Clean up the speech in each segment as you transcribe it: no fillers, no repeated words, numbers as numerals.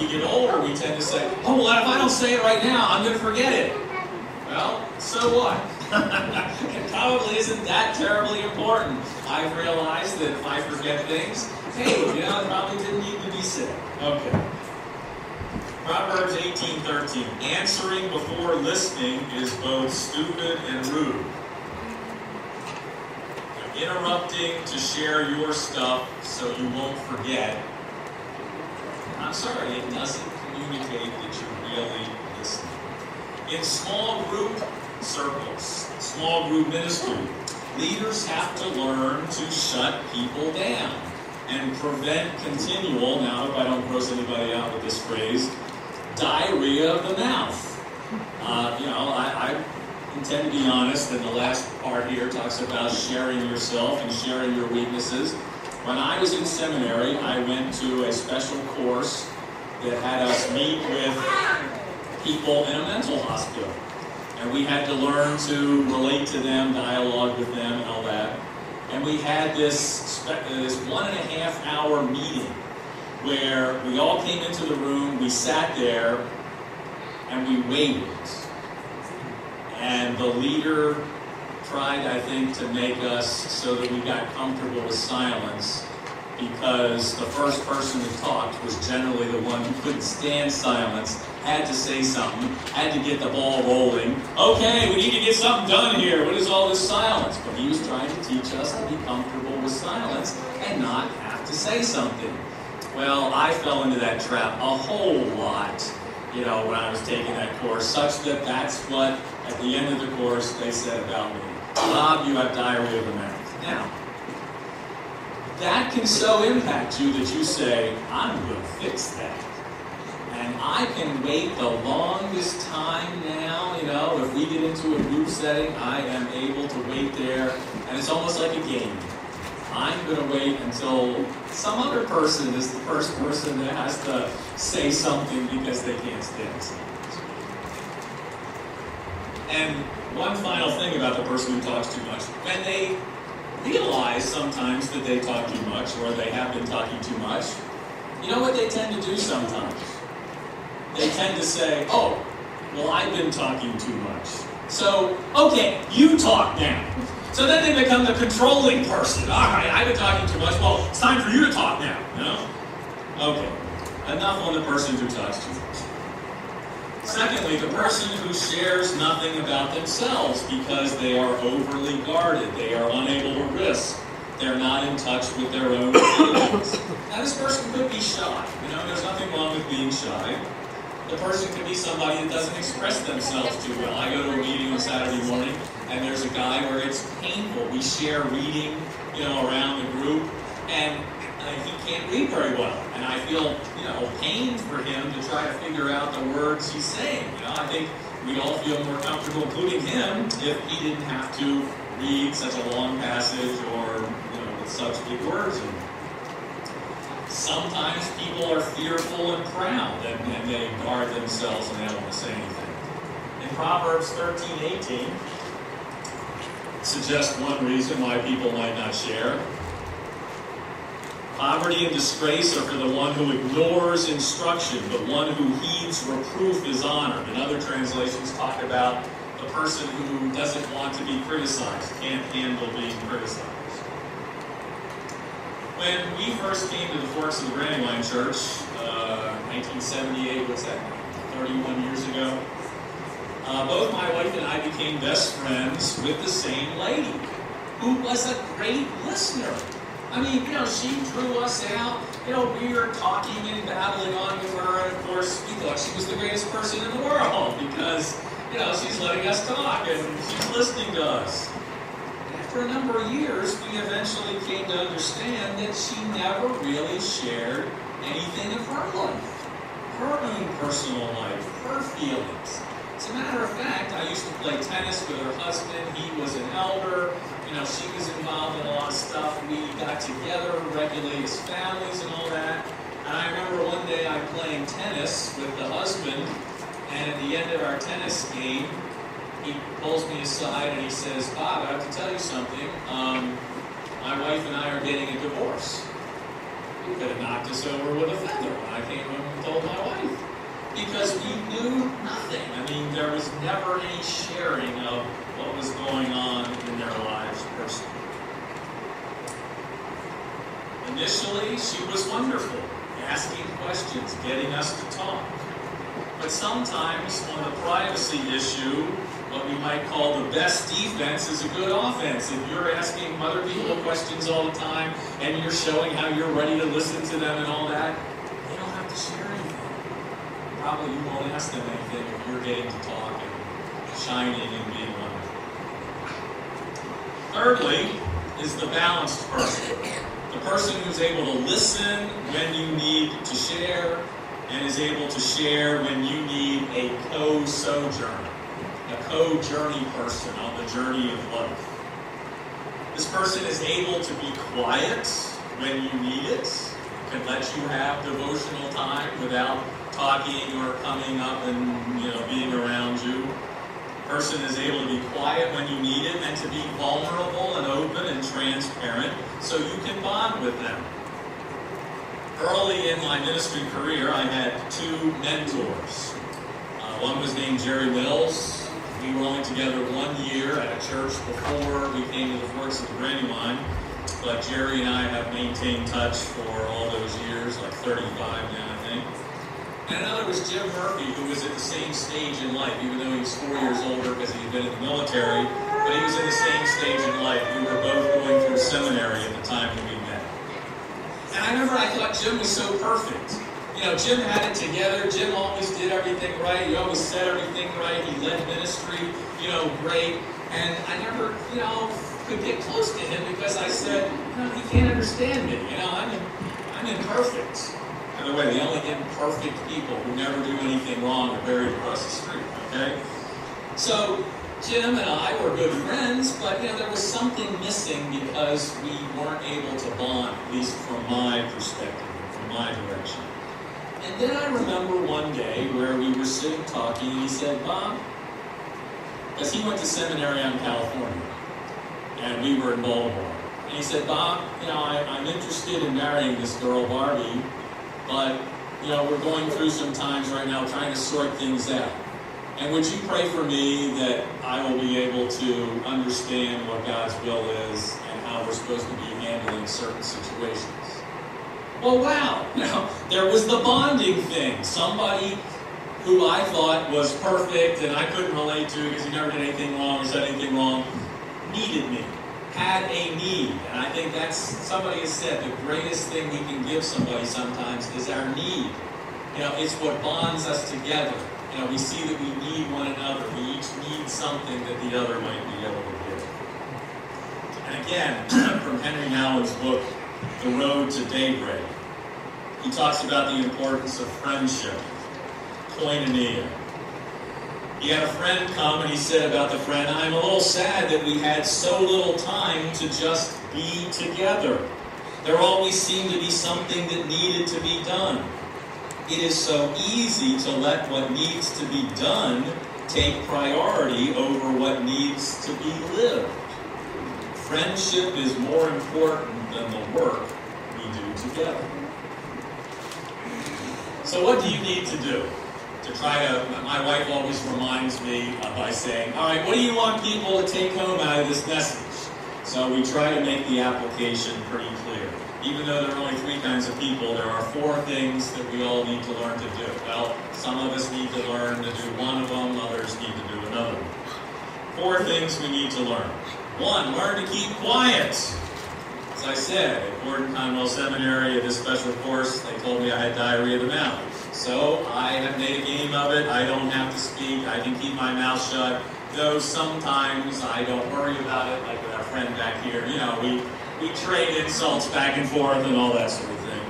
we get older, we tend to say, oh, well, if I don't say it right now, I'm going to forget it. Well, so what? It probably isn't that terribly important. I've realized that if I forget things, hey, it probably didn't need to be said. Okay. Proverbs 18:13. Answering before listening is both stupid and rude. Interrupting to share your stuff so you won't forget. I'm sorry, it doesn't communicate that you're really listening. In small group circles, small group ministry, leaders have to learn to shut people down and prevent continual, now if I don't gross anybody out with this phrase, diarrhea of the mouth. I intend to be honest, and the last part here talks about sharing yourself and sharing your weaknesses. When I was in seminary, I went to a special course that had us meet with people in a mental hospital. And we had to learn to relate to them, dialogue with them, and all that. And we had this 1.5 hour meeting where we all came into the room, we sat there, and we waited. And the leader tried, I think, to make us so that we got comfortable with silence, because the first person who talked was generally the one who couldn't stand silence, had to say something, had to get the ball rolling. Okay, we need to get something done here. What is all this silence? But he was trying to teach us to be comfortable with silence and not have to say something. Well, I fell into that trap a whole lot, when I was taking that course, such that that's what, at the end of the course, they said about me. Bob, you have diarrhea of the mouth. Now, that can so impact you that you say, I'm going to fix that. And I can wait the longest time now, if we get into a group setting, I am able to wait there, and it's almost like a game. I'm going to wait until some other person is the first person that has to say something because they can't stand silence. And one final thing about the person who talks too much, when they realize sometimes that they talk too much or they have been talking too much, you know what they tend to do sometimes? They tend to say, oh, well, I've been talking too much. So, okay, you talk now. So then they become the controlling person. All right, I've been talking too much. Well, it's time for you to talk now. Okay, enough on the person who talks too much. Secondly, the person who shares nothing about themselves because they are overly guarded. They are unable to risk. They're not in touch with their own feelings. Now, this person could be shy. There's nothing wrong with being shy. The person could be somebody that doesn't express themselves too well. I go to a meeting on Saturday morning, and there's a guy where it's painful. We share reading, around the group, and he can't read very well. And I feel, pain for him to try to figure out the words he's saying. I think we'd all feel more comfortable, including him, if he didn't have to read such a long passage or, with such big words. And sometimes people are fearful and proud, and they guard themselves and they don't want to say anything. In Proverbs 13:18, suggests one reason why people might not share. Poverty and disgrace are for the one who ignores instruction, but one who heeds reproof is honored. And other translations talk about the person who doesn't want to be criticized, can't handle being criticized. When we first came to the Forks of the Brandywine Church, 1978, what's that, 31 years ago, both my wife and I became best friends with the same lady, who was a great listener. She drew us out. We were talking and babbling on with her, and of course, we thought she was the greatest person in the world because, she's letting us talk and she's listening to us. After a number of years, we eventually came to understand that she never really shared anything of her life, her own personal life, her feelings. As a matter of fact, I used to play tennis with her husband. He was an elder. She was involved in a lot of stuff. We got together, regulate as families and all that. And I remember one day I'm playing tennis with the husband, and at the end of our tennis game, he pulls me aside and he says, Bob, I have to tell you something. My wife and I are getting a divorce. You could have knocked us over with a feather when I came home and told my wife. because we knew nothing. I mean, there was never any sharing of what was going on in their lives personally. Initially, she was wonderful, asking questions, getting us to talk. But sometimes on the privacy issue, what we might call the best defense is a good offense. If you're asking other people questions all the time and you're showing how you're ready to listen to them and all that, they don't have to share anything. Probably you won't ask them anything if you're getting to talk and shining and being wonderful. Thirdly is the balanced person. The person who's able to listen when you need to share and is able to share when you need a co-sojourner, a co-journey person on the journey of life. This person is able to be quiet when you need it, can let you have devotional time without talking or coming up and being around you. Person is able to be quiet when you need it and to be vulnerable and open and transparent so you can bond with them. Early in my ministry career, I had two mentors. One was named Jerry Mills. We were only together 1 year at a church before we came to the Forks of the Brandywine, but Jerry and I have maintained touch for all those years, like 35 now, I think. And another was Jim Murphy, who was at the same stage in life, even though he was 4 years older because he had been in the military, but he was in the same stage in life. We were both going through seminary at the time that we met. And I remember I thought Jim was so perfect. Jim had it together. Jim always did everything right. He always said everything right. He led ministry, great. And I never, could get close to him because I said, he can't understand me. I'm imperfect. By the way, the only imperfect people who never do anything wrong are buried across the street, okay? So Jim and I were good friends, but there was something missing because we weren't able to bond, at least from my perspective, from my direction. And then I remember one day where we were sitting talking, and he said, Bob, because he went to seminary out in California, and we were in Baltimore. And he said, Bob, I'm interested in marrying this girl, Barbie, but, we're going through some times right now trying to sort things out. And would you pray for me that I will be able to understand what God's will is and how we're supposed to be handling certain situations? Well, wow. There was the bonding thing. Somebody who I thought was perfect and I couldn't relate to because he never did anything wrong or said anything wrong, needed me, had a need. And I think somebody has said, the greatest thing we can give somebody sometimes is our need. It's what bonds us together. We see that we need one another. We each need something that the other might be able to give. And again, from Henry Nouwen's book, The Road to Daybreak, he talks about the importance of friendship, koinonia. He had a friend come and he said about the friend, I'm a little sad that we had so little time to just be together. There always seemed to be something that needed to be done. It is so easy to let what needs to be done take priority over what needs to be lived. Friendship is more important than the work we do together. So what do you need to do? My wife always reminds me by saying, all right, what do you want people to take home out of this message? So we try to make the application pretty clear. Even though there are only 3 kinds of people, there are 4 things that we all need to learn to do. Well, some of us need to learn to do one of them, others need to do another one. 4 things we need to learn. 1, learn to keep quiet. As I said, at Gordon Conwell Seminary, at this special course, they told me I had diarrhea of the mouth. So I have made a game of it. I don't have to speak. I can keep my mouth shut. Though sometimes I don't worry about it, like with our friend back here. We trade insults back and forth and all that sort of thing.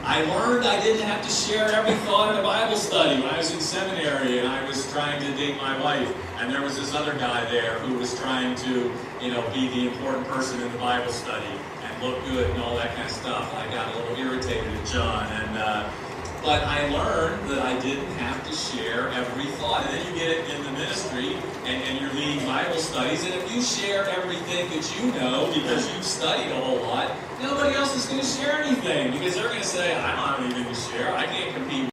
I learned I didn't have to share every thought in a Bible study when I was in seminary and I was trying to date my wife. And there was this other guy there who was trying to, be the important person in the Bible study and look good and all that kind of stuff. I got a little irritated at John. But I learned that I didn't have to share every thought. And then you get it in the ministry, and you're leading Bible studies, and if you share everything that you know because you've studied a whole lot, nobody else is going to share anything because they're going to say, I don't have anything to share. I can't compete